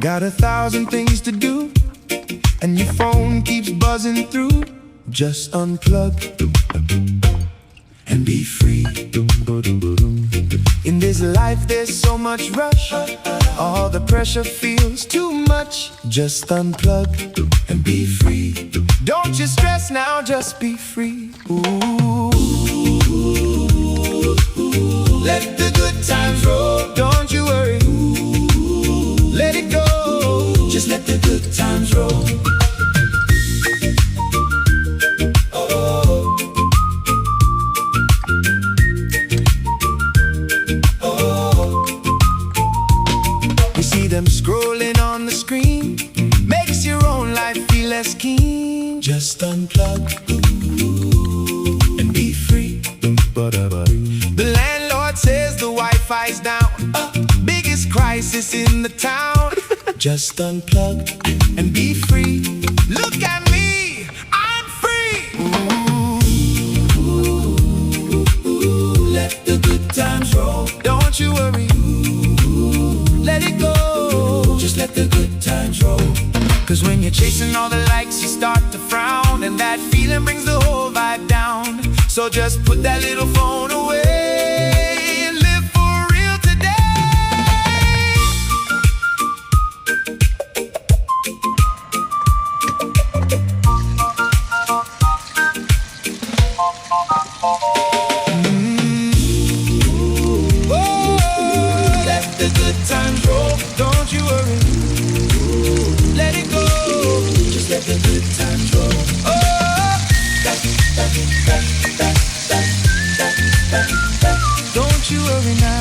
Got 1,000 things to do, and your phone keeps buzzing through. Just unplug and be free. In this life there's so much rush, all the pressure feels too much. Just unplug and be free. Don't you stress now, just be free. Ooh. Let the good times roll, don't you worry. Let it go, just let the good times roll. Oh, oh. You see them scrolling on the screen, makes your own life feel less keen. Just unplug and be free. The landlord says the Wi-Fi's down, biggest crisis in the town. Just unplug and be free. Look at me, I'm free. Ooh, let the good times roll, don't you worry. Let it go, just let the good times roll. Cause when you're chasing all the likes, you start to frown, and that feeling brings the whole vibe down. So just put that little phone away and live for real today. Oh, let the good times roll, don't you worry. Let it go, just let the good times roll. Oh, don't you worry now.